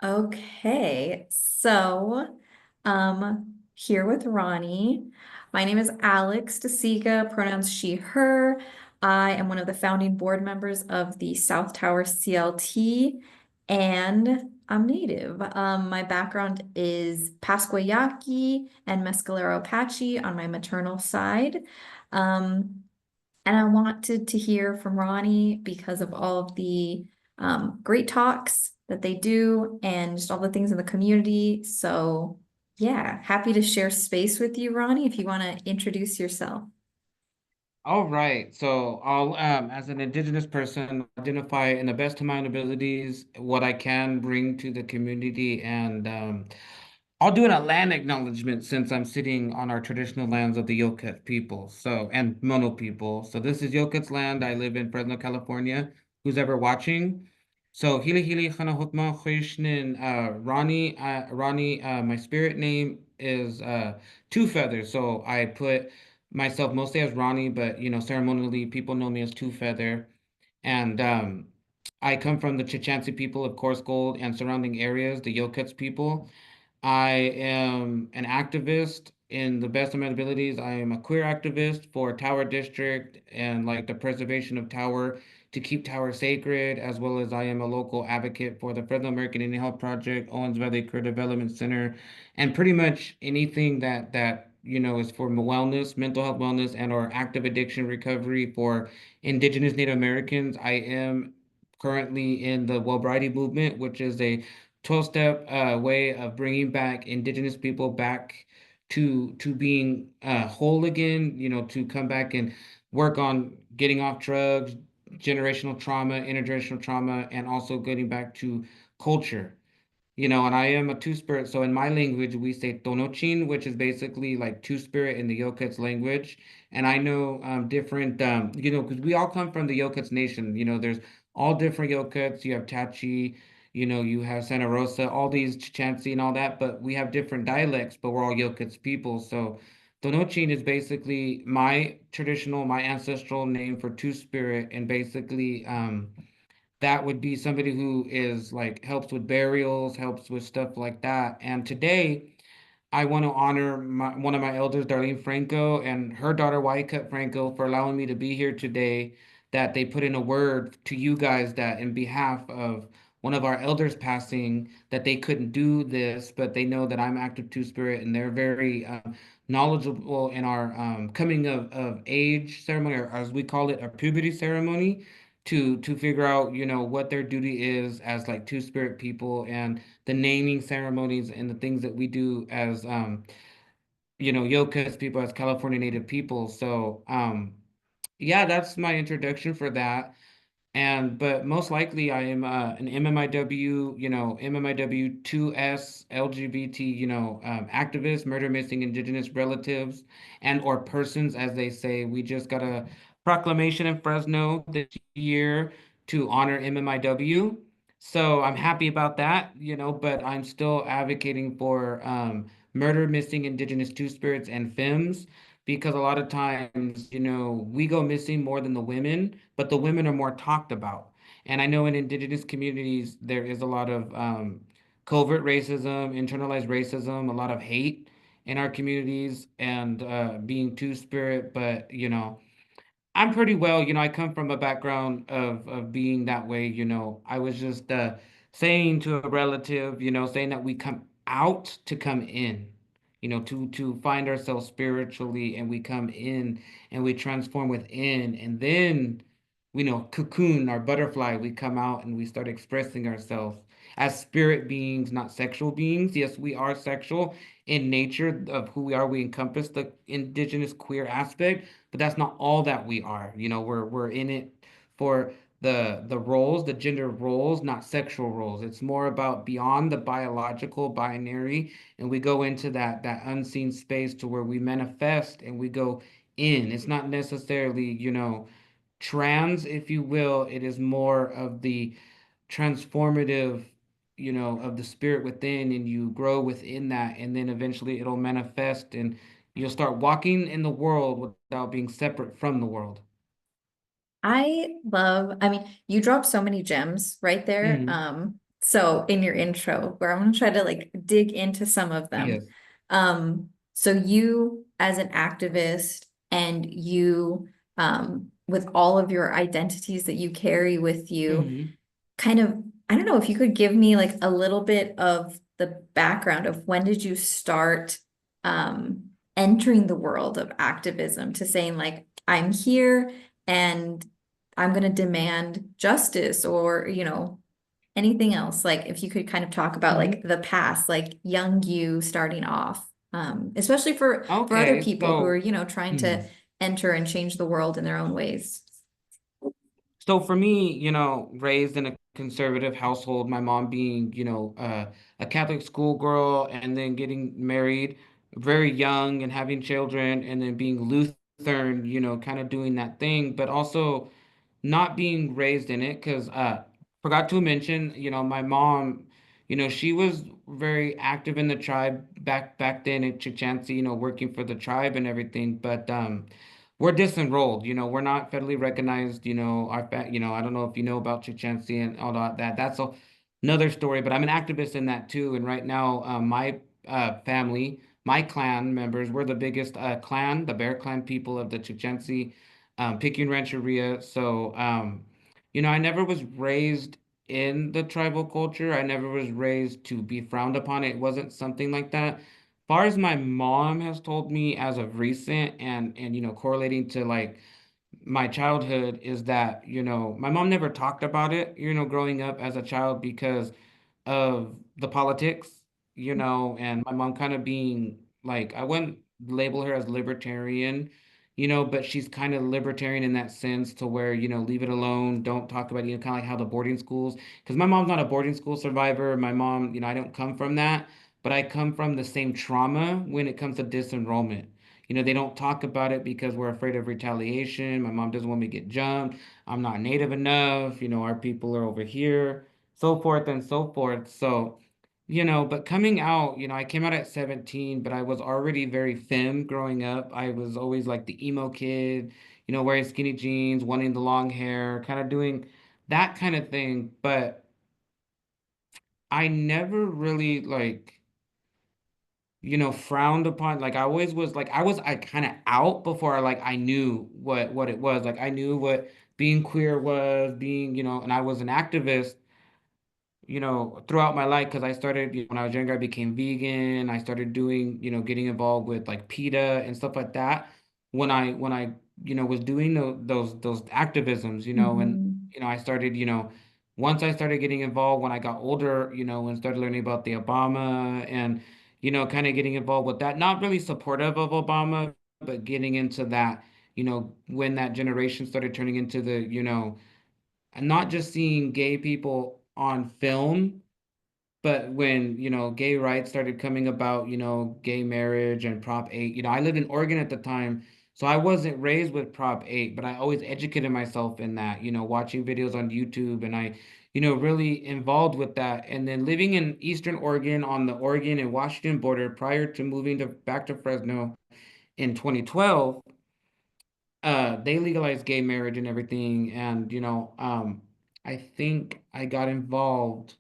Okay, so here with Ronnie. My name is Alex DeSiga, pronouns she, her. I am one of the founding board members of the South Tower CLT, and I'm Native. My background is Pascua Yaqui and Mescalero Apache on my maternal side. Um, and I wanted to hear from Ronnie because of all of the great talks that they do and just all the things in the community. So, yeah, happy to share space with you, Ronnie, if you want to introduce yourself. All right. So I'll, as an Indigenous person, identify in the best of my abilities what I can bring to the community, and I'll do an land acknowledgement since I'm sitting on our traditional lands of the Yokut people, and Mono people. So this is Yokut's land. I live in Fresno, California. Who's ever watching? So Hili Hili Hanahutma Huishnin Ronnie, my spirit name is Two Feathers. So I put myself mostly as Ronnie, but ceremonially people know me as Two Feather. And I come from the Chichansi people of Coarse Gold and surrounding areas, the Yokuts people. I am an activist in the best of my abilities. I am a queer activist for Tower District and like the preservation of Tower to keep Tower sacred, as well as I am a local advocate for the Fresno American Indian Health Project, Owens Valley Career Development Center, and pretty much anything that is for wellness, mental health wellness, and or active addiction recovery for Indigenous Native Americans. I am currently in the Wellbriety movement, which is a 12-step way of bringing back Indigenous people back to being whole again, to come back and work on getting off drugs, generational trauma, intergenerational trauma, and also getting back to culture. And I am a two-spirit, so in my language we say Tonochin, which is basically like two-spirit in the Yokuts language. And I know different, because we all come from the Yokuts nation. There's all different Yokuts. You have Tachi, you have Santa Rosa, all these Chichansi and all that, but we have different dialects, but we're all Yokuts people. So Tonochin is basically my ancestral name for two-spirit, and basically that would be somebody who is like helps with burials, helps with stuff like that. And today, I want to honor one of my elders, Darlene Franco, and her daughter, Waicut Franco, for allowing me to be here today. That they put in a word to you guys that in behalf of one of our elders passing, that they couldn't do this, but they know that I'm active two spirit, and they're very knowledgeable in our coming of age ceremony, or as we call it, our puberty ceremony, to figure out what their duty is as like two spirit people, and the naming ceremonies and the things that we do as Yokas people, as California Native people. So yeah, that's my introduction for that. And but most likely I am an MMIW, MMIW 2S LGBT, activist, murder missing Indigenous relatives and or persons, as they say. We just got a proclamation in Fresno this year to honor MMIW. So I'm happy about that, but I'm still advocating for murder missing Indigenous two spirits and femmes, because a lot of times, we go missing more than the women, but the women are more talked about. And I know in Indigenous communities, there is a lot of covert racism, internalized racism, a lot of hate in our communities, and being two spirit. But, I'm pretty well, I come from a background of being that way. I was just saying to a relative, saying that we come out to come in, to find ourselves spiritually, and we come in and we transform within, and then cocoon our butterfly, we come out and we start expressing ourselves as spirit beings, not sexual beings. Yes, we are sexual in nature of who we are. We encompass the indigenous queer aspect, but that's not all that we are. We're in it for the roles, the gender roles, not sexual roles. It's more about beyond the biological binary, and we go into that unseen space to where we manifest and we go in. It's not necessarily, trans, if you will. It is more of the transformative, of the spirit within, and you grow within that, and then eventually it'll manifest, and you'll start walking in the world without being separate from the world. I mean, you dropped so many gems right there. Hmm. So in your intro, where I'm gonna try to like dig into some of them. Yes. So you as an activist and you with all of your identities that you carry with you, Hmm. kind of, I don't know if you could give me like a little bit of the background of when did you start entering the world of activism to saying like, I'm here and I'm going to demand justice or, anything else. Like if you could kind of talk about like Hmm. the past, like young you starting off, especially for other Okay, people who are, so trying hmm. to enter and change the world in their own ways. So for me, raised in a conservative household, my mom being, a Catholic schoolgirl and then getting married very young and having children and then being Lutheran, kind of doing that thing, but also not being raised in it because forgot to mention, my mom, she was very active in the tribe back then in Chichansi, working for the tribe and everything, but we're disenrolled, we're not federally recognized, I don't know if you know about Chichansi and all that. Another story, but I'm an activist in that too. And right now, my family, my clan members, we're the biggest clan, the Bear Clan people of the Chichansi Picayune Rancheria. So, I never was raised in the tribal culture. I never was raised to be frowned upon. It wasn't something like that. Far as my mom has told me as of recent and correlating to like my childhood is that, my mom never talked about it, growing up as a child because of the politics, and my mom kind of being like, I wouldn't label her as libertarian, but she's kind of libertarian in that sense to where, leave it alone, don't talk about it, kind of like how the boarding schools, because my mom's not a boarding school survivor. My mom, I don't come from that, but I come from the same trauma when it comes to disenrollment. They don't talk about it because we're afraid of retaliation. My mom doesn't want me to get jumped. I'm not native enough. Our people are over here, so forth and so forth. So, but coming out, I came out at 17, but I was already very femme growing up. I was always like the emo kid, wearing skinny jeans, wanting the long hair, kind of doing that kind of thing. But I never really like, frowned upon. Like I always was like, I kind of out before I knew what it was. Like I knew what being queer was, being, and I was an activist throughout my life because I started, when I was younger, I became vegan. I started doing, getting involved with like PETA and stuff like that. When I was doing those activisms, and Mhm. I started, once I started getting involved when I got older, and started learning about the Obama and, kind of getting involved with that, not really supportive of Obama, but getting into that, when that generation started turning into the, and not just seeing gay people on film, but when, gay rights started coming about, gay marriage and Prop 8, I lived in Oregon at the time, so I wasn't raised with Prop 8, but I always educated myself in that, watching videos on YouTube and I, really involved with that. And then living in Eastern Oregon on the Oregon and Washington border prior to moving to back to Fresno in 2012, they legalized gay marriage and everything. And, I think I got involved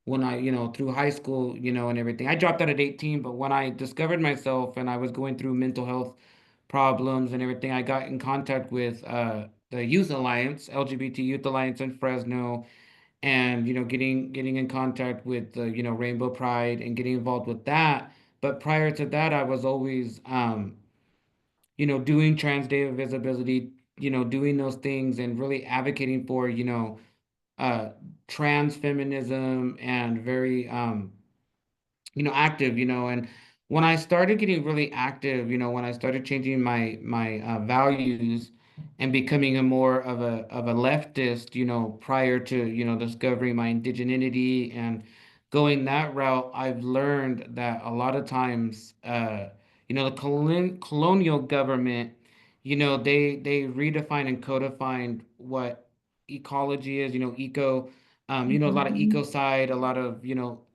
when I, through high school, and everything. I dropped out at 18, but when I discovered myself and I was going through mental health problems and everything, I got in contact with the Youth Alliance, LGBT Youth Alliance in Fresno, and, getting in contact with the, Rainbow Pride and getting involved with that. But prior to that, I was always doing Trans Day of Visibility, doing those things and really advocating for, uh, trans feminism and very, active, and when I started getting really active, when I started changing my values and becoming a more of a leftist, prior to, discovering my indigeneity and going that route, I've learned that a lot of times, the colonial government, they redefined and codified what ecology is, a lot of Mhm. ecocide, a lot of,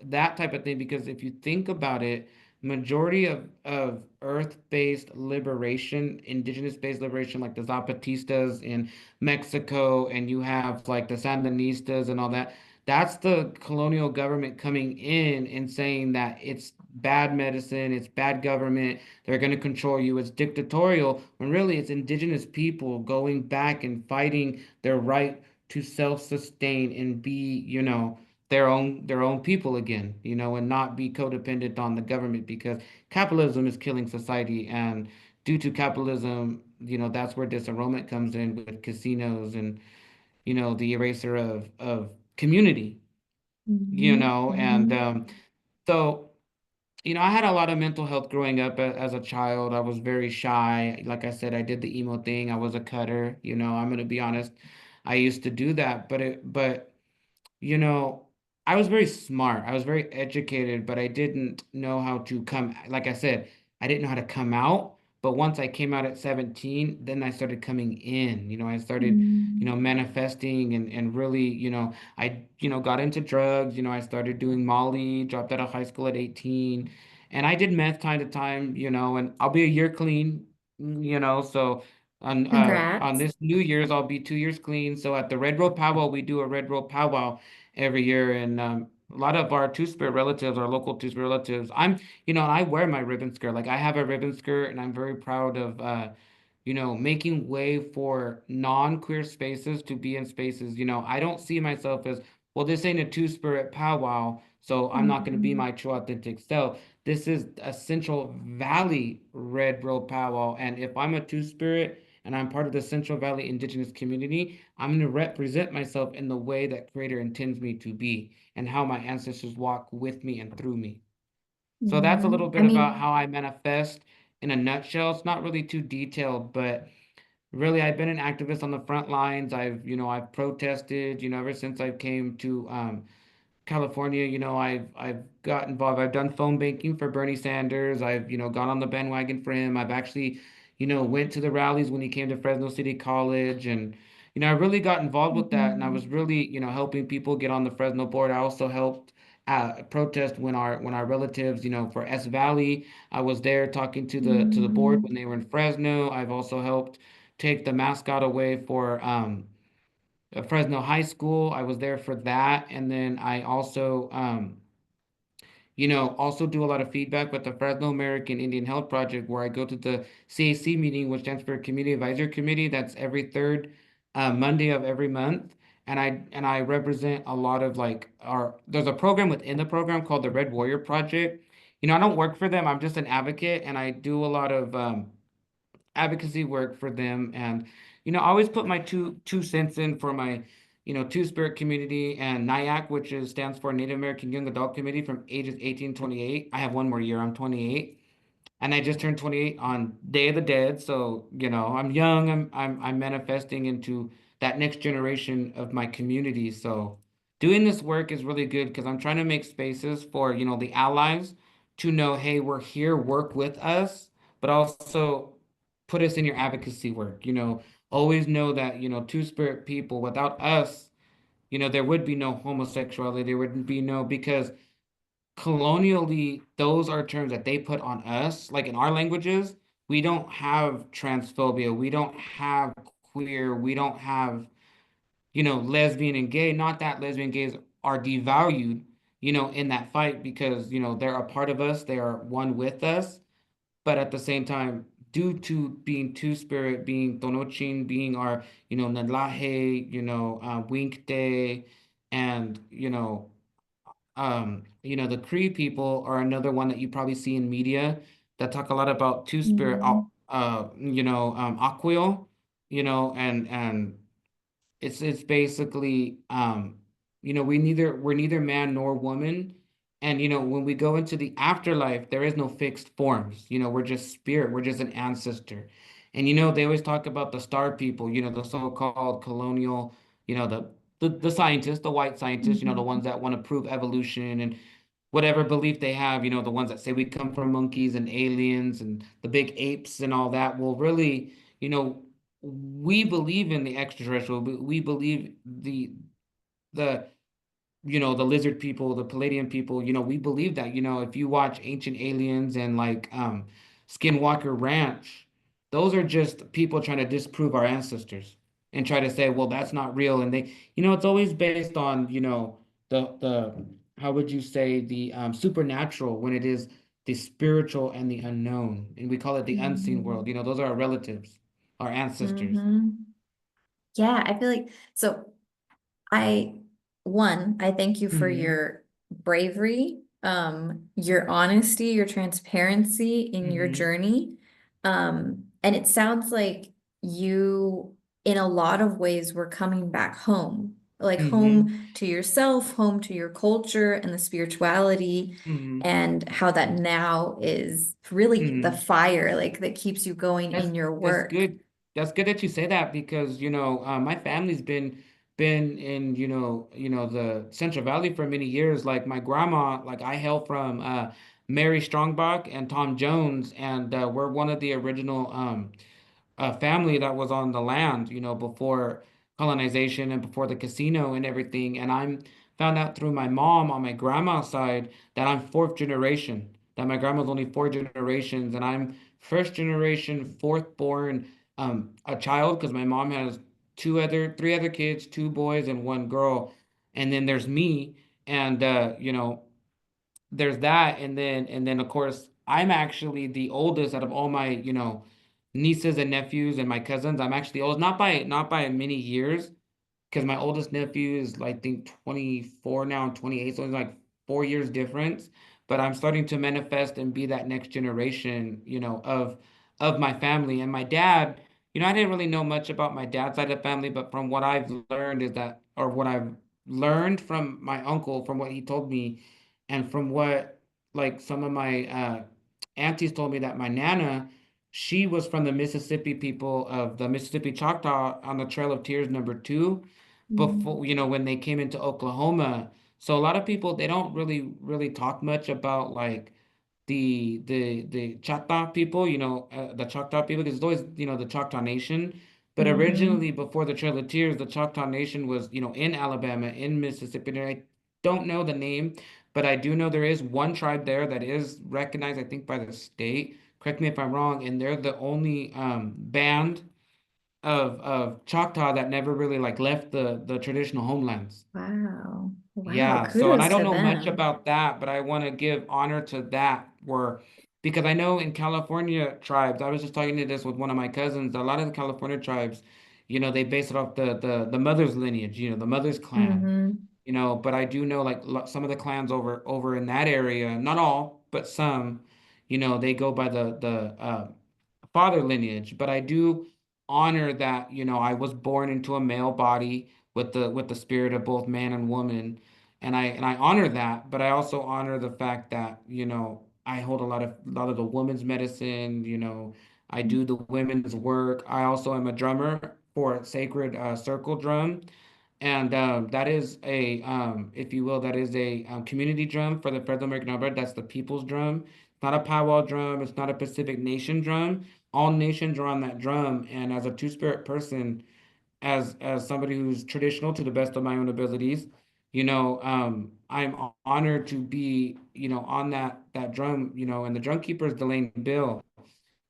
that type of thing. Because if you think about it, majority of earth-based liberation, indigenous-based liberation, like the Zapatistas in Mexico, and you have like the Sandinistas and all that, That's the colonial government coming in and saying that it's bad medicine, it's bad government, they're going to control you, it's dictatorial, when really it's indigenous people going back and fighting their right to self-sustain and be, their own people again, and not be codependent on the government because capitalism is killing society. And due to capitalism, that's where disenrollment comes in with casinos and, the eraser of community, Mhm, and mhm. so, I had a lot of mental health growing up as a child. I was very shy. Like I said, I did the emo thing. I was a cutter, I'm gonna be honest. I used to do that, but you know, I was very smart. I was very educated, but I didn't know how to come, like I said, I didn't know how to come out. But once I came out at 17, then I started coming in. I started, Mm. manifesting and really, I, got into drugs. I started doing Molly, dropped out of high school at 18. And I did meth time to time, and I'll be a year clean, so on Congrats. this New Year's, I'll be 2 years clean. So at the Red Road Powwow, we do a Red Road Powwow every year. And a lot of our Two-Spirit relatives, our local Two-Spirit relatives, I wear my ribbon skirt. Like I have a ribbon skirt, and I'm very proud of, making way for non-queer spaces to be in spaces. I don't see myself as, well, this ain't a Two-Spirit powwow, so I'm not going to be Mhm. my true authentic self. This is a Central Valley Red Road powwow, and if I'm a Two-Spirit and I'm part of the Central Valley Indigenous community, I'm going to represent myself in the way that Creator intends me to be and how my ancestors walk with me and through me. So that's a little Mhm. I bit about mean, how I manifest in a nutshell. It's not really too detailed, but really I've been an activist on the front lines. I've protested, ever since I came to California. I've got involved. I've done phone banking for Bernie Sanders. I've, gone on the bandwagon for him. I've actually, went to the rallies when he came to Fresno City College. And, I really got involved with that. And I was mhm. really, helping people get on the Fresno board. I also helped protest when our relatives, for S Valley, I was there talking to the board when Mhm. they were in Fresno. I've also helped take the mascot away for Fresno High School. I was there for that. And then I also, also do a lot of feedback with the Fresno American Indian Health Project, where I go to the CAC meeting, which stands for Community Advisory Committee. That's every third Monday of every month. And I represent a lot of like there's a program within the program called the Red Warrior Project. I don't work for them. I'm just an advocate, and I do a lot of advocacy work for them. And I always put my two cents in for my Two-Spirit community and NIAC, which stands for Native American Young Adult Committee from ages 18 to 28. I have one more year. I'm 28, and I just turned 28 on Day of the Dead. So I'm young. I'm manifesting into that next generation of my community. So doing this work is really good because I'm trying to make spaces for the allies to know, hey, we're here, work with us, but also put us in your advocacy work. Always know that Two-Spirit people, without us, there would be no homosexuality. There would be no, because colonially, those are terms that they put on us. Like in our languages, we don't have transphobia, we don't have queer, we don't have, lesbian and gay. Not that lesbian gays are devalued, in that fight, because, they're a part of us, they are one with us. But at the same time, due to being Two-Spirit, being Tonochin, being our, Nalaje, Winkte, and, the Cree people are another one that you probably see in media that talk a lot about Two-Spirit, Mhm. Aquio, and it's basically we're neither man nor woman. And when we go into the afterlife, there is no fixed forms. We're just spirit, we're just an ancestor. And they always talk about the star people, the so-called colonial, the scientists, the white scientists, the Mhm. ones that want to prove evolution and whatever belief they have, the ones that say we come from monkeys and aliens and the big apes and all that. Well, really, we believe in the extraterrestrial. We believe the the lizard people, the Palladian people. We believe that. If you watch Ancient Aliens and like Skinwalker Ranch, those are just people trying to disprove our ancestors and try to say, well, that's not real. And they, it's always based on the how would you say the supernatural when it is the spiritual and the unknown, and we call it the unseen world. Mhm. You know, those are our relatives, our ancestors. Mhm. Yeah, I feel like so I I thank you for Mm-hmm. your bravery, your honesty, your transparency in your Mm-hmm. journey. And it sounds like you, in a lot of ways, were coming back home, like Mm-hmm. home to yourself, home to your culture and the spirituality, Mm-hmm. and how that now is really the Mm-hmm. fire, like that keeps you going That's in your that's work. good. That's good that you say that because my family's been in the Central Valley for many years. Like my grandma, like I hail from Mary Strongbach and Tom Jones, and we're one of the original family that was on the land, before colonization and before the casino and everything. And I'm found out through my mom on my grandma's side that I'm fourth generation, that my grandma's only four generations, and I'm first generation, fourth born, a child because my mom has three other kids, two boys and one girl, and then there's me, and there's that, and then of course I'm actually the oldest out of all my nieces and nephews and my cousins. I'm actually old, not by many years, because my oldest nephew is I think 24 now and 28, so it's like 4 years difference. But I'm starting to manifest and be that next generation, of my family. And my dad, I didn't really know much about my dad's side of the family, but from what I've learned is that, or what I've learned from my uncle, from what he told me, and from what like some of my aunties told me, that my nana, she was from the Mississippi people of the Mississippi Choctaw on the Trail of Tears #2 before, when they came into Oklahoma. So a lot of people, they don't really talk much about like the Choctaw people, the Choctaw people, because it's always, the Choctaw Nation. But originally, Mm-hmm. before the Trail of Tears, the Choctaw Nation was, in Alabama, in Mississippi. And I don't know the name, but I do know there is one tribe there that is recognized, I think, by the state. Correct me if I'm wrong, and they're the only band of Choctaw that never really like left the traditional homelands. Wow. Wow. Yeah, so, and I Kudos don't to know much them. about that, but I want to give honor to that, where because I know in California tribes, I was just talking to this with one of my cousins, a lot of the California tribes, they base it off the mother's lineage, the mother's clan, Mm-hmm. but I do know like some of the clans over in that area, not all, but some, they go by the father lineage. But I do honor that, I was born into a male body with the spirit of both man and woman, and I honor that. But I also honor the fact that, I hold a lot of the women's medicine, I do the women's work. I also am a drummer for Sacred Circle Drum, and that is if you will, that is a community drum for the Federal American Alberta. That's the people's drum. It's not a powwow drum. It's not a Pacific Nation drum. All nations are on that drum. And as a two-spirit person, as somebody who's traditional to the best of my own abilities, I'm honored to be, on that drum, and the drum keeper is Delane Bill,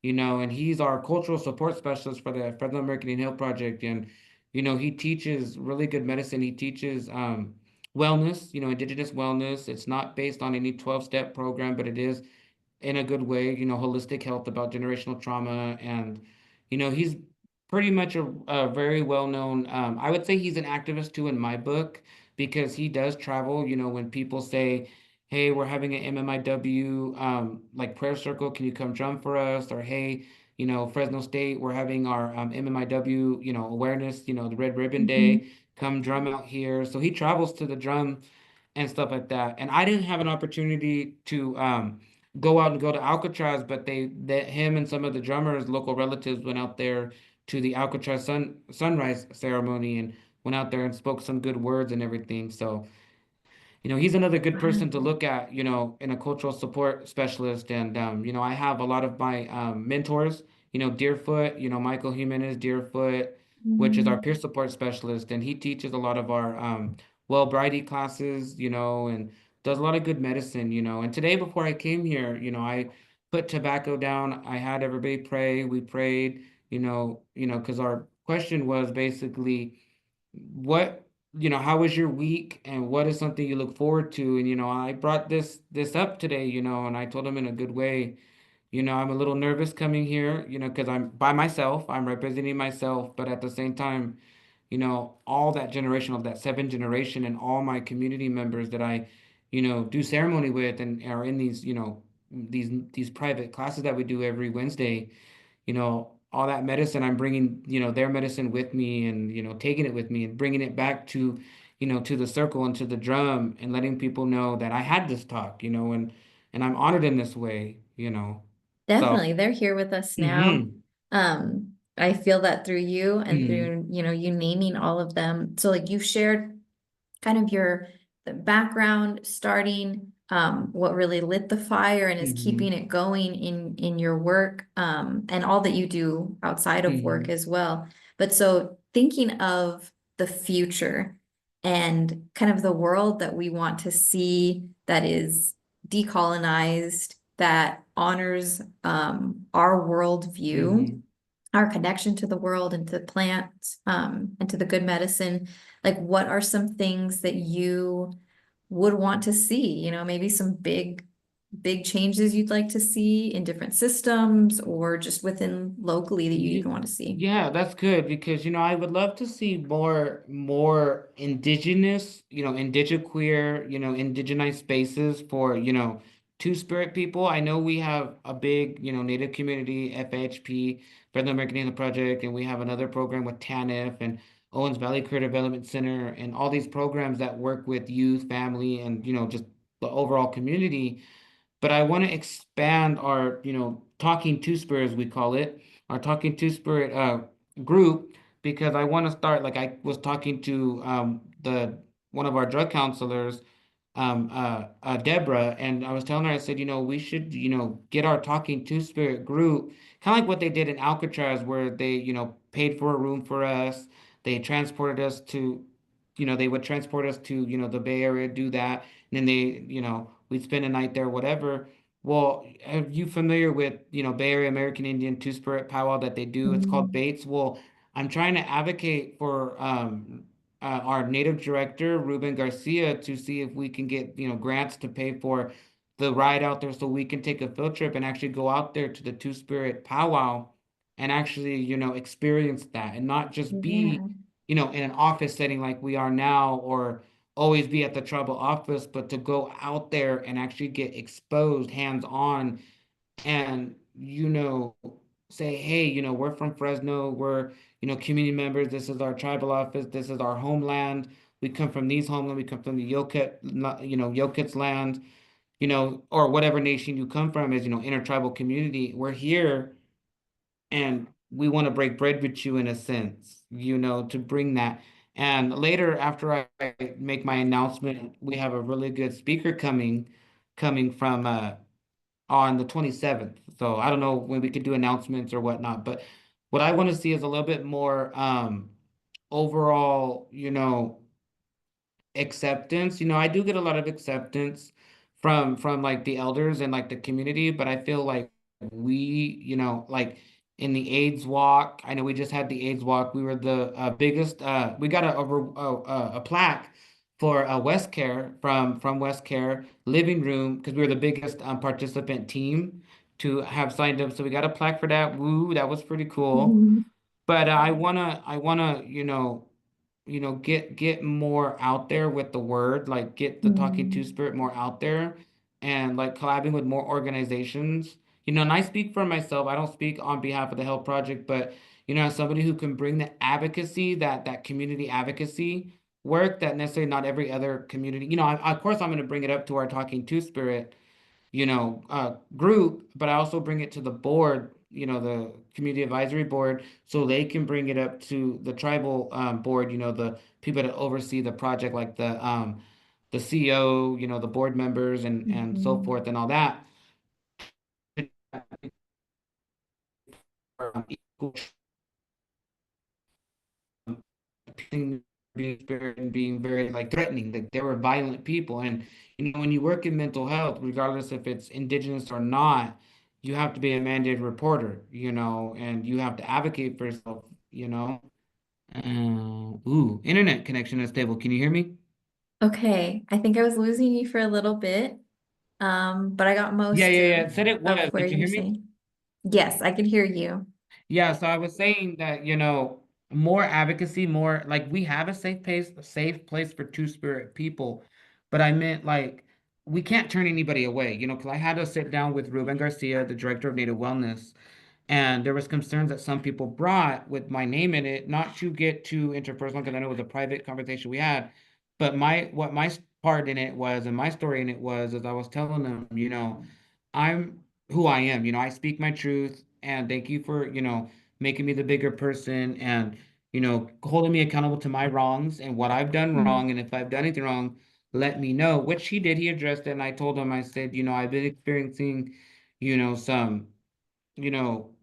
and he's our cultural support specialist for the Federal American Indian Health Project. And, he teaches really good medicine. He teaches wellness, indigenous wellness. It's not based on any 12-step program, but it is in a good way, holistic health about generational trauma. And, he's pretty much a very well-known, I would say he's an activist too in my book, because he does travel, when people say, hey, we're having an MMIW like prayer circle, can you come drum for us? Or hey, Fresno State, we're having our MMIW, awareness, the Red Ribbon Mm-hmm. Day, come drum out here. So he travels to the drum and stuff like that. And I didn't have an opportunity to go out and go to Alcatraz, but him and some of the drummers, local relatives, went out there to the Alcatraz sunrise ceremony, and went out there and spoke some good words and everything. So, he's another good person to Wow. look at, in a cultural support specialist. And, I have a lot of my mentors, Deerfoot, Michael Jimenez Deerfoot, which is our Mm-hmm. peer support specialist. And he teaches a lot of our well-brighty classes, and does a lot of good medicine. And today, before I came here, I put tobacco down. I had everybody pray. We prayed, because our question was basically, what how was your week and what is something you look forward to? And, I brought this up today, and I told him in a good way. I'm a little nervous coming here, because I'm by myself, I'm representing myself, but at the same time, all that generation of that seven generation and all my community members that I, do ceremony with and are in these, these private classes that we do every Wednesday, all that medicine, I'm bringing, their medicine with me and, taking it with me and bringing it back to, to the circle and to the drum and letting people know that I had this talk, and I'm honored in this way. So, Definitely, they're here with us now. mm-hmm, I feel that through you and mm-hmm, through, you naming all of them. So like you shared kind of your the background starting, what really lit the fire and is keeping mm-hmm, it going in your work, and all that you do outside of work mm-hmm, as well. But so thinking of the future and kind of the world that we want to see that is decolonized, that honors our worldview, mm-hmm. our connection to the world and to plants, and to the good medicine. Like, what are some things that you would want to see? Maybe some big changes you'd like to see in different systems or just within locally that you'd Ye- want to see. Yeah, that's good because I would love to see more indigenous, indigiqueer, indigenized spaces for, two-spirit people. I know we have a big, Native community, FHP, for the American Indian Project, and we have another program with TANF and Owens Valley Career Development Center and all these programs that work with youth, family, and just the overall community. But I want to expand our, talking two spirit, as we call it, our talking two spirit group, because I want to start, like I was talking to the one of our drug counselors, Deborah, and I was telling her, I said, we should, get our talking two spirit group, kind of like what they did in Alcatraz, where they, paid for a room for us. They transported us to, they would transport us to, the Bay Area, do that. And then they, we'd spend a night there, whatever. Well, are you familiar with, Bay Area American Indian Two Spirit powwow that they do? It's called Mm, Bates. Well, I'm trying to advocate for our native director, Ruben Garcia, to see if we can get, grants to pay for the ride out there so we can take a field trip and actually go out there to the Two Spirit powwow and actually, experience that and not just be, yeah. in an office setting like we are now or always be at the tribal office, but to go out there and actually get exposed hands on and say, hey, we're from Fresno, we're, community members, this is our tribal office, this is our homeland, we come from these homeland, we come from the Yokut, Yokut's land, or whatever nation you come from as, intertribal community. We're here and we want to break bread with you in a sense, to bring that. And later, after I make my announcement, we have a really good speaker coming from on the 27th. So I don't know when we could do announcements or whatnot, but what I want to see is a little bit more overall, acceptance. I do get a lot of acceptance from like the elders and like the community, but I feel like we, like in the AIDS walk, I know we just had the AIDS walk. We were the biggest. We got a plaque for West Care from West Care Living Room because we were the biggest participant team to have signed up. So we got a plaque for that. Woo, that was pretty cool. Mhm. But I wanna, get more out there with the word, like get the talking two Mm, spirit more out there and like collabing with more organizations. And I speak for myself. I don't speak on behalf of the Health Project, but as somebody who can bring the advocacy, that community advocacy work that necessarily not every other community, of course I'm gonna bring it up to our talking two spirit group, but I also bring it to the board, the community advisory board, so they can bring it up to the tribal board, the people that oversee the project, like the CEO, the board members and so mhm, forth and all that. Equal being being very like threatening. Like they were violent people. And when you work in mental health, regardless if it's indigenous or not, you have to be a mandated reporter, and you have to advocate for yourself, Internet connection is stable. Can you hear me? Okay, I think I was losing you for a little bit, but I got Yeah, most yeah, yeah. It said it was. of where Did you you're hear me? saying. Yes, I can hear you. Yeah, so I was saying that, more advocacy, more like we have a safe place for two-spirit people, but I meant like we can't turn anybody away, because I had to sit down with Ruben Garcia, the director of Native Wellness, and there was concerns that some people brought with my name in it, not to get too interpersonal because I know it was a private conversation we had, but my part in it was, and my story in it was, is I was telling them, I'm who I am. I speak my truth, and thank you for, making me the bigger person, and holding me accountable to my wrongs and what I've done Mm, wrong, and if I've done anything wrong, let me know. Which he did. He addressed it, and I told him, I said, I've been experiencing, some, you know,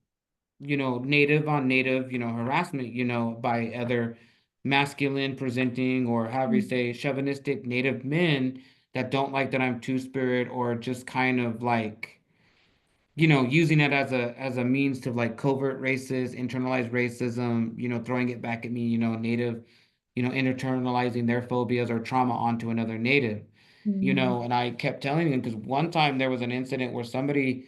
native on native, harassment, by other masculine presenting, or however you mm, say, chauvinistic native men that don't like that I'm two-spirit, or just kind of like, using it as a means to like covert racist, internalized racism, throwing it back at me, native, internalizing their phobias or trauma onto another native, mm, and I kept telling them, because one time there was an incident where somebody,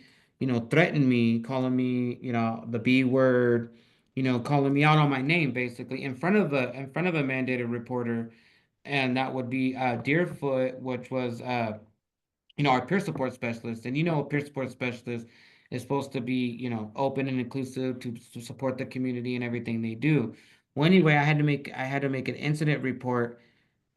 threatened me, calling me, the B word, calling me out on my name basically in front of a mandated reporter, and that would be Deerfoot, which was our peer support specialist. And a peer support specialist is supposed to be, open and inclusive to support the community and everything they do. Well, anyway, I had to make an incident report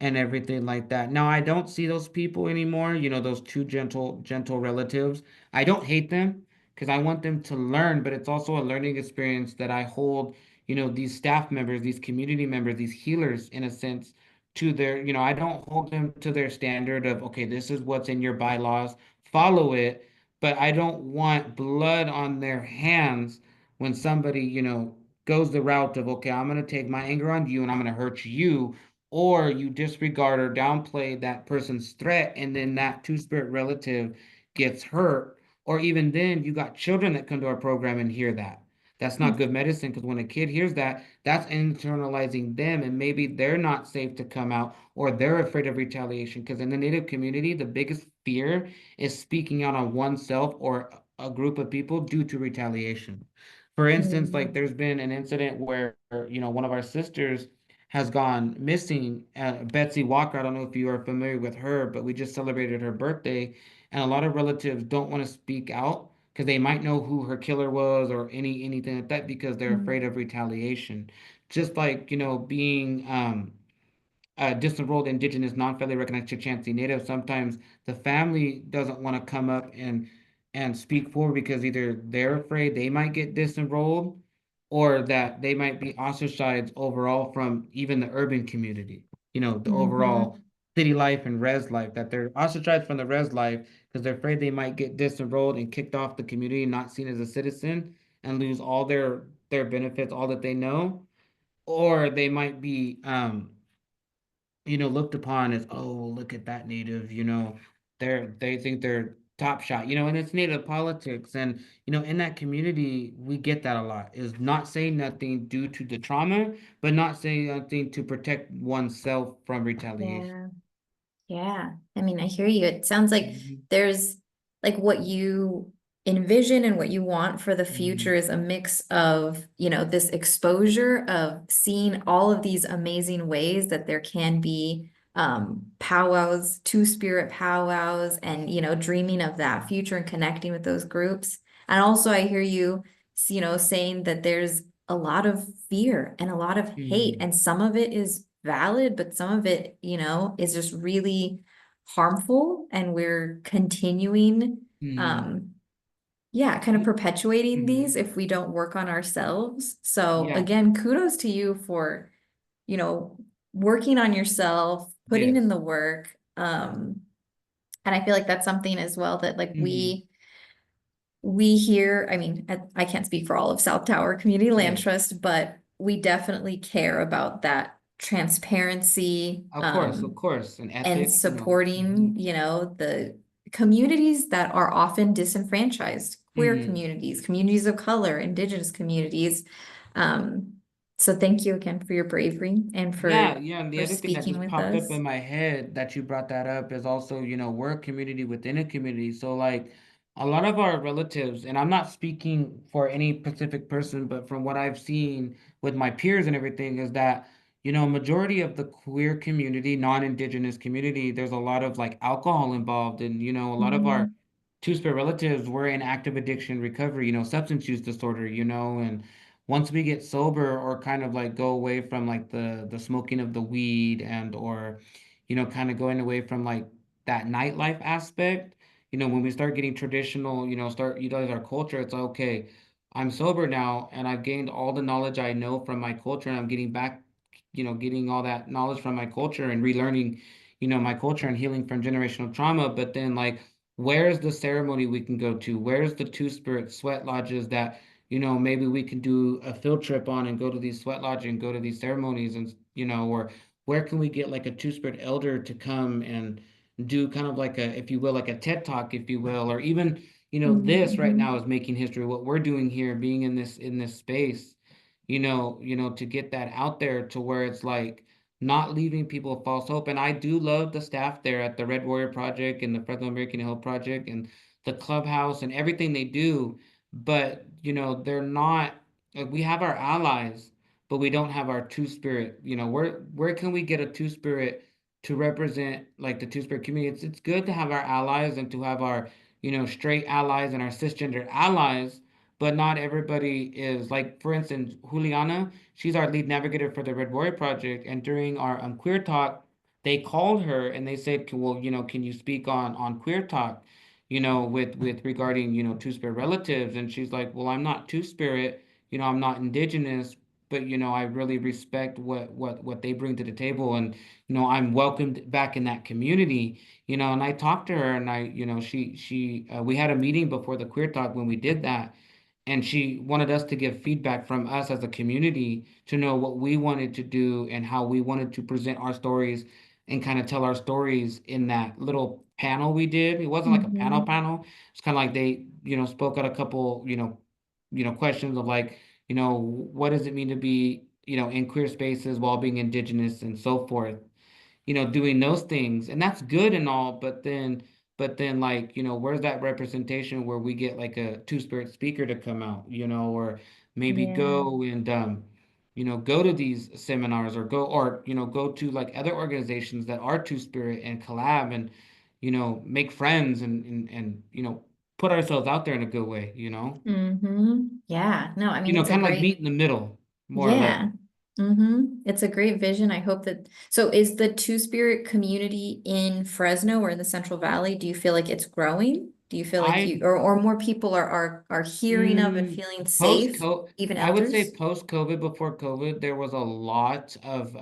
and everything like that. Now I don't see those people anymore, those two gentle relatives. I don't hate them because I want them to learn, but it's also a learning experience that I hold, these staff members, these community members, these healers in a sense to their, I don't hold them to their standard of, okay, this is what's in your bylaws, follow it, but I don't want blood on their hands when somebody, goes the route of, okay, I'm going to take my anger on you and I'm going to hurt you, or you disregard or downplay that person's threat, and then that two-spirit relative gets hurt, or even then you got children that come to our program and hear that. That's not good medicine, because when a kid hears that, that's internalizing them, and maybe they're not safe to come out, or they're afraid of retaliation, because in the Native community the biggest fear is speaking out on oneself or a group of people due to retaliation. For instance, like mm, there's been an incident where, one of our sisters has gone missing. Betsy Walker, I don't know if you are familiar with her, but we just celebrated her birthday, and a lot of relatives don't want to speak out because they might know who her killer was, or anything like that, because they're mm, afraid of retaliation. Just like, being disenrolled Indigenous, non-federally recognized Chukchansi Native, sometimes the family doesn't want to come up and speak forward because either they're afraid they might get disenrolled, or that they might be ostracized overall from even the urban community. The overall mhm, city life and res life, that they're ostracized from the res life because they're afraid they might get disenrolled and kicked off the community, not seen as a citizen, and lose all their benefits, all that they know, or they might be looked upon as, oh, well, look at that native, they think they're top shot, and it's native politics. And, in that community, we get that a lot, is not saying nothing due to the trauma, but not saying nothing to protect oneself from retaliation. yeah. Yeah, I mean, I hear you. It sounds like Mhm, there's like what you envision and what you want for the future mhm, is a mix of, this exposure of seeing all of these amazing ways that there can be powwows, two-spirit powwows, and, dreaming of that future and connecting with those groups. And also I hear you, saying that there's a lot of fear and a lot of hate, mhm, and some of it is valid, but some of it, is just really harmful, and we're continuing, mhm, um, yeah, kind of perpetuating these mhm. if we don't work on ourselves. So Yeah. again, kudos to you for, you know, working on yourself, putting in Yes. the work. And I feel like that's something as well that like Mhm. we here, I mean, I can't speak for all of South Tower Community Land Yes. Trust, but we definitely care about that transparency, Of course, an and ethics, supporting, mhm, the communities that are often disenfranchised, queer mhm, communities, communities of color, indigenous communities. Um, So thank you again for your bravery and Yeah, yeah, and the for other thing that speaking just with popped up us. in my head that you brought that up is also, we're a community within a community. So like a lot of our relatives, and I'm not speaking for any specific person, but from what I've seen with my peers and everything, is that, majority of the queer community, non-indigenous community, there's a lot of like alcohol involved, and a lot of our Mhm. two-spirit relatives were in active addiction recovery, substance use disorder, and once we get sober or kind of like go away from like the smoking of the weed and or kind of going away from like that nightlife aspect, when we start getting traditional, start utilize our culture, it's like, okay, I'm sober now and I've gained all the knowledge I know from my culture and I'm getting back, getting all that knowledge from my culture and relearning, my culture and healing from generational trauma. But then like, where's the ceremony we can go to? Where's the two spirit sweat lodges that maybe we can do a field trip on and go to these sweat lodges and go to these ceremonies and, or where can we get like a two-spirit elder to come and do kind of like a, if you will, like a TED talk, if you will, or even, this right now Mhm. is making history. What we're doing here, being in this space, to get that out there to where it's like not leaving people false hope. And I do love the staff there at the Red Warrior Project and the Fresno American Hill Project and the clubhouse and everything they do, but they're not like we have our allies, but we don't have our two spirit. Where can we get a two spirit to represent like the two spirit community? It's good to have our allies and to have our straight allies and our cisgender allies, but not everybody is like, for instance, Juliana, she's our lead navigator for the Red Warrior Project, and during our queer talk, they called her and they said, well, can you speak on queer talk? With regarding, two spirit relatives. And she's like, well, I'm not two spirit, I'm not indigenous, but I really respect what they bring to the table. And, I'm welcomed back in that community, and I talked to her and we had a meeting before the queer talk when we did that. And she wanted us to give feedback from us as a community to know what we wanted to do and how we wanted to present our stories and kind of tell our stories in that little panel we did. It wasn't like a panel Mhm. panel. It's kind of like they, spoke out a couple, questions of like, what does it mean to be, in queer spaces while being indigenous and so forth, doing those things. And that's good and all, but then like, where's that representation where we get like a two-spirit speaker to come out, or maybe Yeah. go and go to these seminars or go to like other organizations that are two-spirit and collab and make friends and put ourselves out there in a good way, Yeah. No, I mean, it's a kind of like great, meet in the middle, more or less. yeah. It's a great vision. I hope that, so is the Two Spirit community in Fresno or in the Central Valley, do you feel like it's growing? Do you feel like I you, or more people are hearing of and feeling Post safe, COVID, even I would say elders? post COVID, before COVID, there was a lot of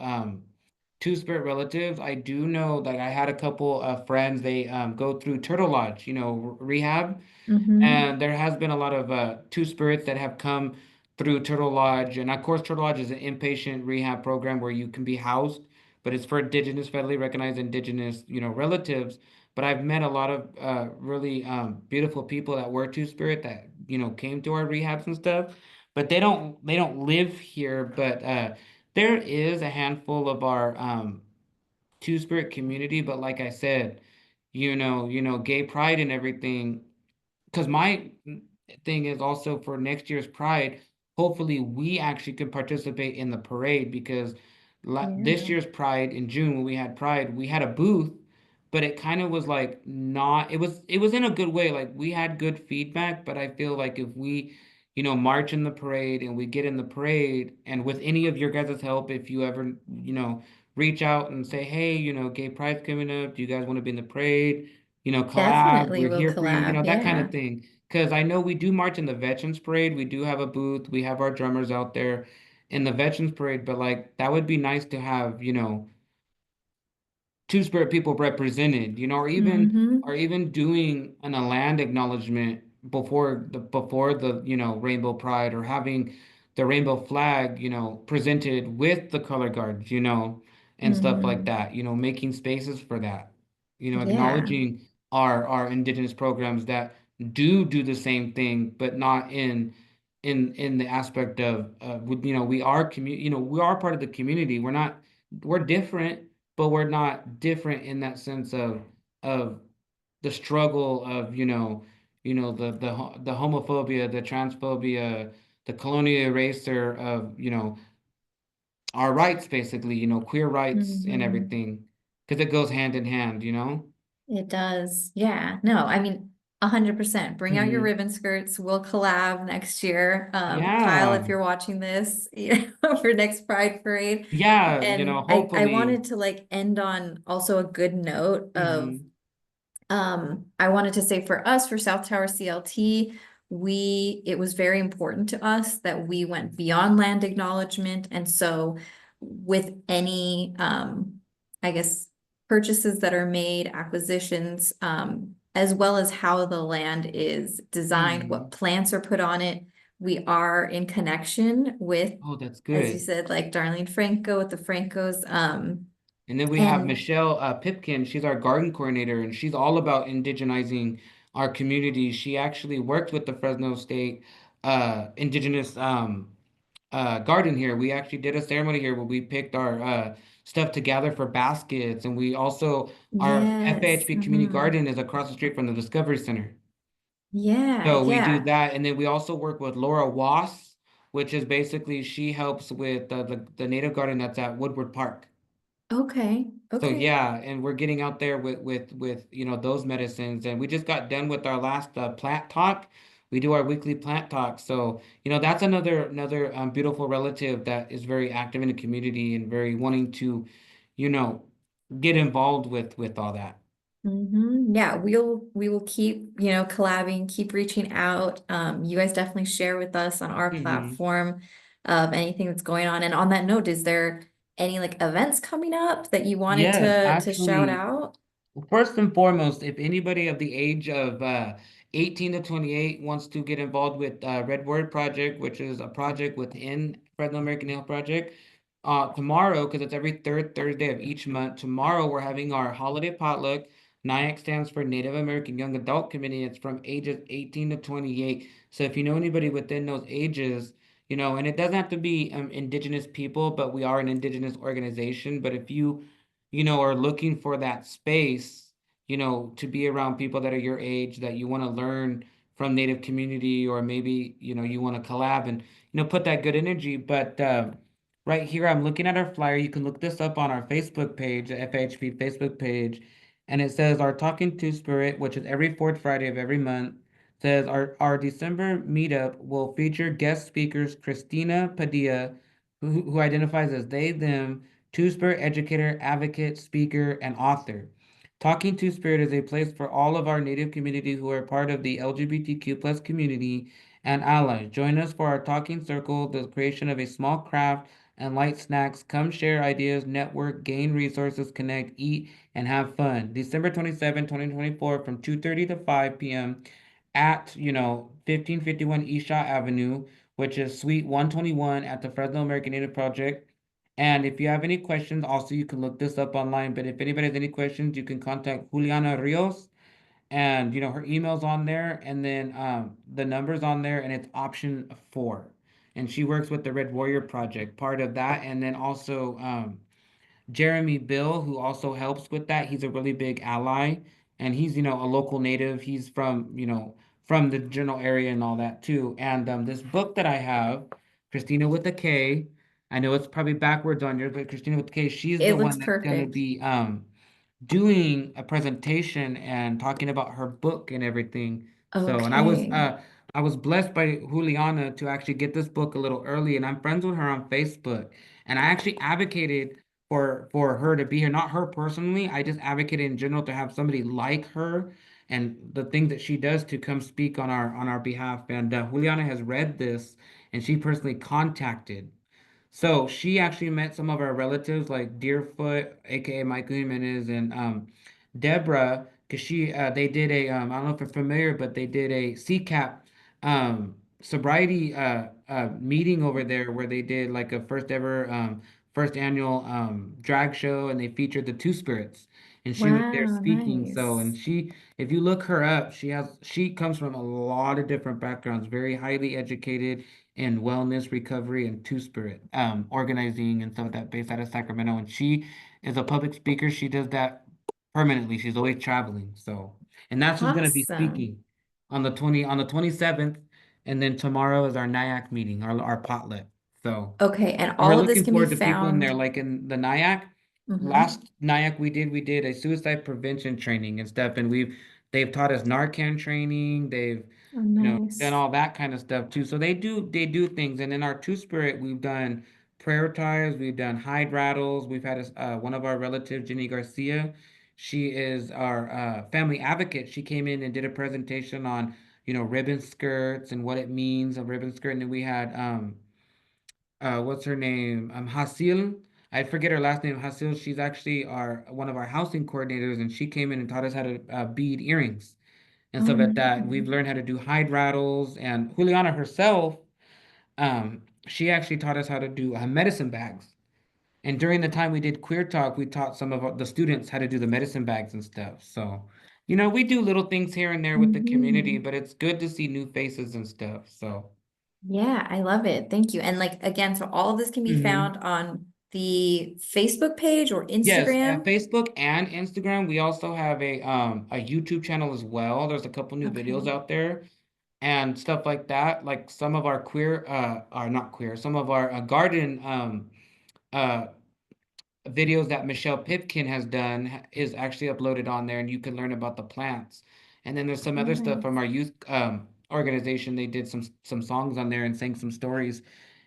two spirit relatives. I do know that I had a couple of friends, they go through Turtle Lodge, rehab. Mm-hmm. And there has been a lot of two spirits that have come through Turtle Lodge. And of course, Turtle Lodge is an inpatient rehab program where you can be housed, but it's for indigenous, federally recognized indigenous, relatives. But I've met a lot of really beautiful people that were two spirit that, came to our rehabs and stuff. But they don't live here. But there is a handful of our two spirit community. But like I said, gay pride and everything, because my thing is also for next year's Pride, hopefully we actually can participate in the parade because this Yeah. year's Pride in June when we had Pride, we had a booth, but it kind of was like not, it was in a good way. Like we had good feedback, but I feel like if we, march in the parade and we get in the parade and with any of your guys' help, if you ever, reach out and say, hey, gay pride's coming up, do you guys want to be in the parade? Collab, Definitely we're will here for you, collab. that kind Yeah. of thing. Because I know we do march in the Veterans Parade. We do have a booth. We have our drummers out there in the Veterans Parade. But like that would be nice to have, two spirit people represented, or Mm-hmm. even doing a land acknowledgement before the Rainbow Pride or having the rainbow flag, presented with the color guards, and stuff like Mm-hmm. that, making spaces for that, Yeah. acknowledging our indigenous programs that do the same thing, but not in in the aspect of we are we are part of the community. We're different, but we're not different in that sense of the struggle of the homophobia, the transphobia, the colonial eraser of our rights, basically, queer rights and Mhm. everything, because it goes hand in hand. It does. Yeah. No, I mean, 100%. Bring out your Hmm. ribbon skirts. We'll collab next year. Kyle, if Yeah. you're watching this, for next Pride Parade. Yeah, And I hopefully. wanted to like end on also a good note of Hmm. I wanted to say for us, for South Tower CLT, it was very important to us that we went beyond land acknowledgement. And so with any, I guess, purchases that are made, acquisitions, as well as how the land is designed, what Hmm. plants are put on it, we are in connection with, Oh, that's as you good. said, like Darlene Franco with the Francos, And then we have and Michelle Pipkin. She's our garden coordinator, and she's all about indigenizing our community. She actually worked with the Fresno State Indigenous garden here. We actually did a ceremony here where we picked our stuff to gather for baskets, and we also our yes, FAHP Community Garden is across the street from the Discovery Center. yeah, So we do yeah. that, and then we also work with Laura Wass, which is basically she helps with the native garden that's at Woodward Park. Okay, So okay. yeah, and we're getting out there with those medicines, and we just got done with our last plant talk. We do our weekly plant talk, so that's another beautiful relative that is very active in the community and very wanting to, you know, get involved with all that. Yeah, we will keep, collabing, keep reaching out. You guys definitely share with us on our Hmm. platform of anything that's going on. And on that note, is there any like events coming up that you wanted Yes, to shout actually. out? Well, first and foremost, if anybody of the age of 18 to 28 wants to get involved with Red Word Project, which is a project within Fresno American Health Project, tomorrow, because it's every third Thursday of each month, tomorrow we're having our holiday potluck. NIAC stands for Native American Young Adult Committee. It's from ages 18 to 28. So if you know anybody within those ages, and it doesn't have to be indigenous people, but we are an indigenous organization. But if you are looking for that space, to be around people that are your age, that you want to learn from Native community, or maybe, you want to collab and, put that good energy. But right here, I'm looking at our flyer. You can look this up on our Facebook page, the FHP Facebook page. And it says our Talking to Spirit, which is every fourth Friday of every month, says our December meetup will feature guest speakers Christina Padilla, who identifies as they, them, Two-Spirit educator, advocate, speaker, and author. Talking Two-Spirit is a place for all of our Native community who are part of the LGBTQ plus community and allies. Join us for our Talking Circle, the creation of a small craft and light snacks. Come share ideas, network, gain resources, connect, eat, and have fun. December 27, 2024 from 2:30 to 5 p.m. at, 1551 East Shaw Avenue, which is Suite 121 at the Fresno American Native Project. And if you have any questions, also you can look this up online. But if anybody has any questions, you can contact Juliana Rios, and her email's on there, and then the number's on there, and it's option 4. And she works with the Red Warrior Project, part of that, and then also Jeremy Bill, who also helps with that. He's a really big ally, and he's, a local native. He's from the general area and all that too. And this book that I have, Christina with a K, I know it's probably backwards on yours, but Christina with a K, she's the It looks one that's gonna perfect. be doing a presentation and talking about her book and everything. So, and Okay. I was blessed by Juliana to actually get this book a little early, and I'm friends with her on Facebook. And I actually advocated for her to be here, not her personally. I just advocated in general to have somebody like her and the things that she does to come speak on our behalf. And Juliana has read this, and she personally contacted. So she actually met some of our relatives like Deerfoot, aka Michael Jimenez, and Deborah, because they did I don't know if you're familiar, but they did a CCAP sobriety meeting over there where they did like a first ever first annual drag show, and they featured the Two Spirits. and she was there Wow, speaking. So, and nice. she, if you look her up, she comes from a lot of different backgrounds, very highly educated in wellness, recovery, and two-spirit organizing and stuff like that based out of Sacramento. And she is a public speaker. She does that permanently. She's always traveling. So, and that's who's going to be Awesome. speaking on the 27th, and then tomorrow is our NIAC meeting, our potluck. So, Okay, and and we're all of this looking can be forward to people in there, found. like in the NIAC. Mhm. Last NIAC we did a suicide prevention training and stuff, and they've taught us Narcan training. They've, Oh, done nice. all that kind of stuff too. So they do things. And in our Two Spirit, we've done prayer ties, we've done hide rattles. We've had one of our relatives, Jenny Garcia. She is our family advocate. She came in and did a presentation on, ribbon skirts and what it means, a ribbon skirt. And then we had what's her name? Hasil. I forget her last name, Hasil. She's actually our one of our housing coordinators, and she came in and taught us how to bead earrings and Oh, stuff like that. And we've nice. learned how to do hide rattles. And Juliana herself, she actually taught us how to do medicine bags. And during the time we did Queer Talk, we taught some of the students how to do the medicine bags and stuff. So, we do little things here and there with the community, Mhm. but it's good to see new faces and stuff. So, Yeah, I love it. Thank you. And like again, so all of this can be mhm. found on the Facebook page or Yes, Instagram. Facebook and Instagram. We also have a YouTube channel as well. There's a couple new videos Okay. out there and stuff like that. Like some of our queer, are not queer, some of our garden uh videos that Michelle Pipkin has done is actually uploaded on there, and you can learn about the plants. And then there's some Oh, other stuff nice. from our youth organization. They did some songs on there and sang some stories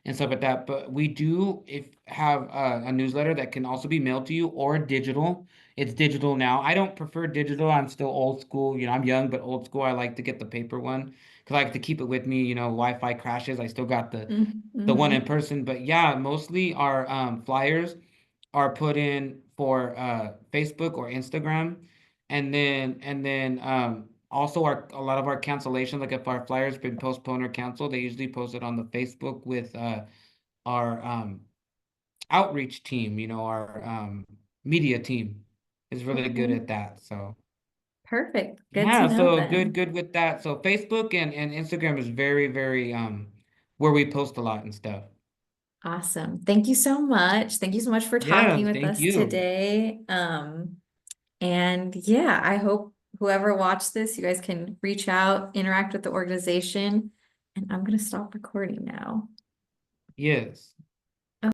and stuff like that. But we do if have a newsletter that can also be mailed to you or digital. It's digital now. I don't prefer digital. I'm still old school. I'm young but old school. I like to get the paper one because I like to keep it with me. Wi-Fi crashes. I still got the one in Mm-hmm. person. But yeah, mostly our flyers are put in for Facebook or Instagram, and then also our a lot of our cancellations, like if our flyer's been postponed or canceled, they usually post it on the Facebook with our outreach team. Our media team is really good Okay. at that. So Perfect. Good to yeah, know so then. good with that. So Facebook and Instagram is very, very where we post a lot and stuff. Awesome. Thank you so much. Thank you so much for Yeah, talking with thank us you. today. And yeah, I hope whoever watched this, you guys can reach out, interact with the organization. And I'm going to stop recording now. Yes.